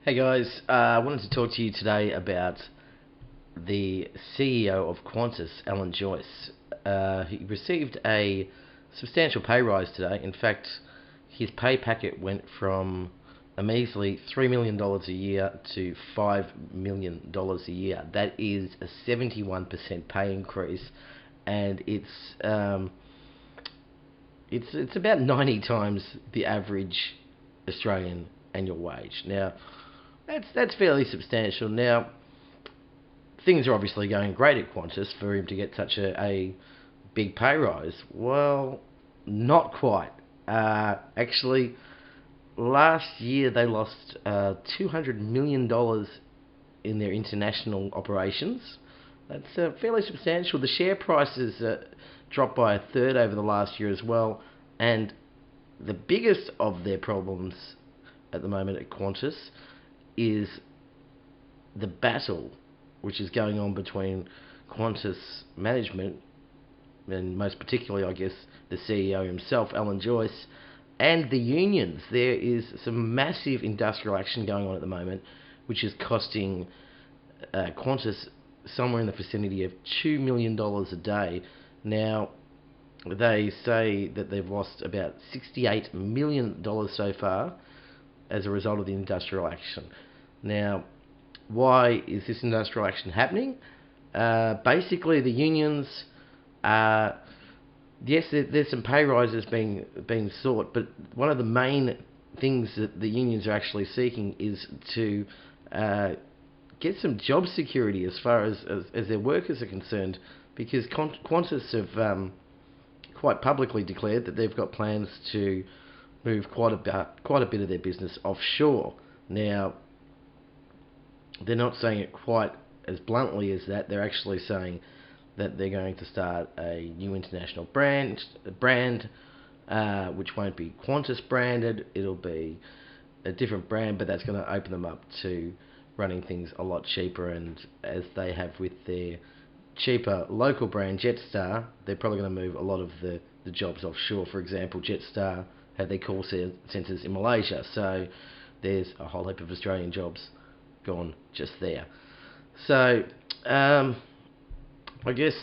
Hey guys, I wanted to talk to you today about the CEO of Qantas, Alan Joyce. He received a substantial pay rise today. In fact, his pay packet went from a measly $3 million a year to $5 million a year. That is a 71% pay increase, and it's about 90 times the average Australian annual wage. Now, that's fairly substantial. Now, things are obviously going great at Qantas for him to get such a big pay rise. Well, not quite. Actually, last year they lost $200 million in their international operations. That's fairly substantial. The share prices dropped by a third over the last year as well. And the biggest of their problems at the moment at Qantas is the battle which is going on between Qantas management, and most particularly, I guess, the CEO himself, Alan Joyce, and the unions. There is some massive industrial action going on at the moment, which is costing Qantas somewhere in the vicinity of $2 million a day. Now, they say that they've lost about $68 million so far as a result of the industrial action. Now, why is this industrial action happening? Basically, the unions, yes, there's some pay rises being sought, but one of the main things that the unions are actually seeking is to get some job security as far as their workers are concerned, because Qantas have quite publicly declared that they've got plans to move quite a bit of their business offshore. Now, they're not saying it quite as bluntly as that. They're actually saying that they're going to start a new international brand, which won't be Qantas branded. It'll be a different brand, but that's going to open them up to running things a lot cheaper. And as they have with their cheaper local brand, Jetstar, they're probably going to move a lot of the jobs offshore. For example, Jetstar had their call centres in Malaysia, so there's a whole heap of Australian jobs gone just there. So I guess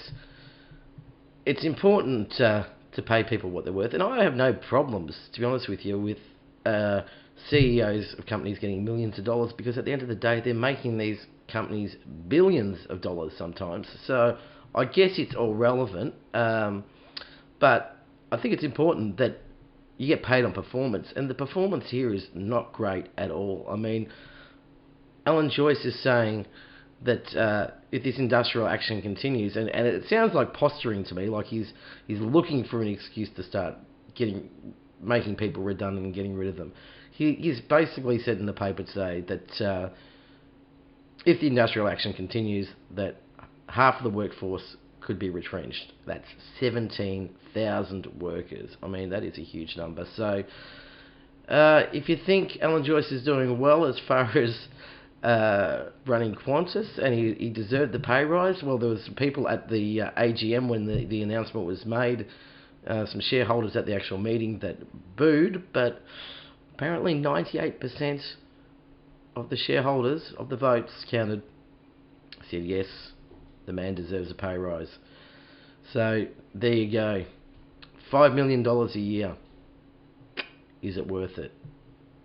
it's important to pay people what they're worth, and I have no problems, to be honest with you, with CEOs of companies getting millions of dollars, because at the end of the day they're making these companies billions of dollars sometimes. So I guess it's all relevant, but I think it's important that you get paid on performance, and the performance here is not great at all. I mean, Alan Joyce is saying that if this industrial action continues, and it sounds like posturing to me, like he's looking for an excuse to start making people redundant and getting rid of them. He's basically said in the paper today that if the industrial action continues, that half of the workforce could be retrenched. That's 17,000 workers. I mean, that is a huge number. So if you think Alan Joyce is doing well as far as running Qantas, and he deserved the pay rise, well, there was some people at the AGM when the announcement was made, some shareholders at the actual meeting that booed, but apparently 98% of the shareholders of the votes counted said yes, the man deserves a pay rise. So there you go. $5 million a year. Is it worth it?